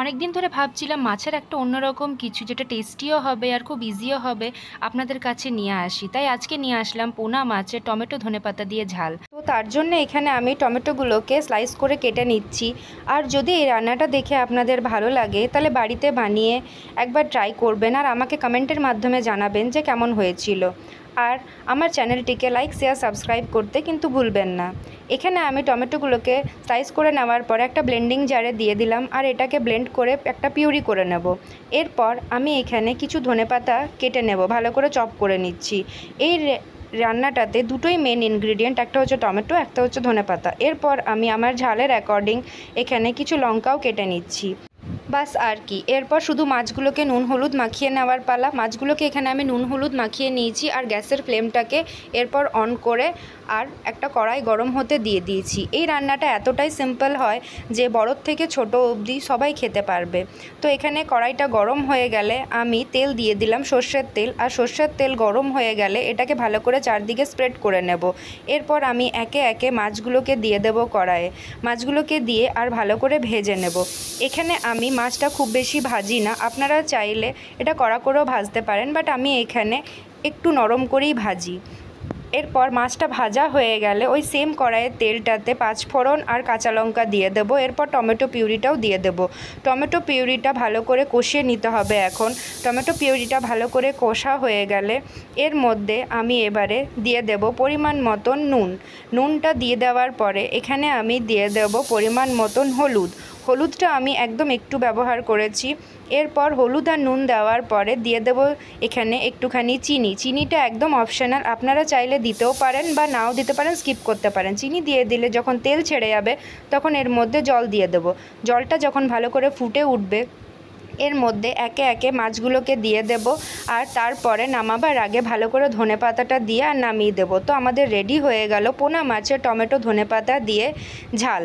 অনেক দিন ধরে ভাবছিলাম মাছের একটা অন্যরকম কিছু যেটা টেস্টিও হবে আর খুব ইজিও হবে আপনাদের কাছে নিয়ে আসি। তাই আজকে নিয়ে আসলাম পোনা মাছের টমেটো ধনেপাতা দিয়ে ঝাল। তো তার জন্য এখানে আমি টমেটোগুলোকে স্লাইস করে কেটে নিচ্ছি। আর যদি এই রান্নাটা দেখে আপনাদের ভালো লাগে তাহলে বাড়িতে বানিয়ে একবার ট্রাই করবেন আর আমাকে কমেন্টের মাধ্যমে জানাবেন যে কেমন হয়েছিল। আর আমার চ্যানেলটিকে লাইক শেয়ার সাবস্ক্রাইব করতে কিন্তু ভুলবেন না। এখানে আমি টমেটোগুলোকে স্লাইস করে নেওয়ার পরে একটা ব্লেন্ডিং জারে দিয়ে দিলাম আর এটাকে ব্লেন্ড করে একটা পিউরি করে নেব। এরপর আমি এখানে কিছু ধনেপাতা কেটে নেব, ভালো করে চপ করে নিচ্ছি। এই রান্নাটাতে দুটোই মেন ইনগ্রিডিয়েন্ট, একটা হচ্ছে টমেটো, একটা হচ্ছে ধনেপাতা। এরপর আমি আমার ঝালের অ্যাকর্ডিং এখানে কিছু লঙ্কাও কেটে নিচ্ছি। বাস আর কি, এরপর শুধু মাছগুলোকে নুন হলুদ মাখিয়ে নেওয়ার পালা। মাছগুলোকে এখানে আমি নুন হলুদ মাখিয়ে নিয়েছি আর গ্যাসের ফ্লেমটাকে এরপর অন করে আর একটা কড়াই গরম হতে দিয়ে দিয়েছি। এই রান্নাটা এতটাই সিম্পল হয় যে বড়োর থেকে ছোট অবধি সবাই খেতে পারবে। তো এখানে কড়াইটা গরম হয়ে গেলে আমি তেল দিয়ে দিলাম, সর্ষের তেল। আর সর্ষের তেল গরম হয়ে গেলে এটাকে ভালো করে চারদিকে স্প্রেড করে নেব। এরপর আমি একে একে মাছগুলোকে দিয়ে দেব কড়াইয়ে। মাছগুলোকে দিয়ে আর ভালো করে ভেজে নেব। এখানে আমি মাছটা খুব বেশি ভাজি না, আপনারা চাইলে এটা কড়া করেও ভাজতে পারেন, বাট আমি এখানে একটু নরম করেই ভাজি। এরপর মাছটা ভাজা হয়ে গেলে ওই সেম কড়াইয়ের তেলটাতে পাঁচফোড়ন আর কাঁচা লঙ্কা দিয়ে দেবো। এরপর টমেটো পিউরিটাও দিয়ে দেবো। টমেটো পিউরিটা ভালো করে কষিয়ে নিতে হবে। এখন টমেটো পিউরিটা ভালো করে কষা হয়ে গেলে এর মধ্যে আমি এবারে দিয়ে দেব পরিমাণ মতন নুন। নুনটা দিয়ে দেওয়ার পরে এখানে আমি দিয়ে দেব পরিমাণ মতন হলুদ। হলুদটা আমি একদম একটু ব্যবহার করেছি। এরপর হলুদ আর নুন দেওয়ার পরে দিয়ে দেব এখানে একটুখানি চিনি। চিনিটা একদম অপশনাল, আপনারা চাইলে দিতেও পারেন বা নাও দিতে পারেন, স্কিপ করতে পারেন। চিনি দিয়ে দিলে যখন তেল ছেড়ে যাবে তখন এর মধ্যে জল দিয়ে দেব। জলটা যখন ভালো করে ফুটে উঠবে এর মধ্যে একে একে মাছগুলোকে দিয়ে দেব। আর তারপরে নামাবার আগে ভালো করে ধনেপাতাটা দিয়ে আর নামিয়ে দেব। তো আমাদের রেডি হয়ে গেল পোনা মাছের টমেটো ধনেপাতা দিয়ে ঝাল।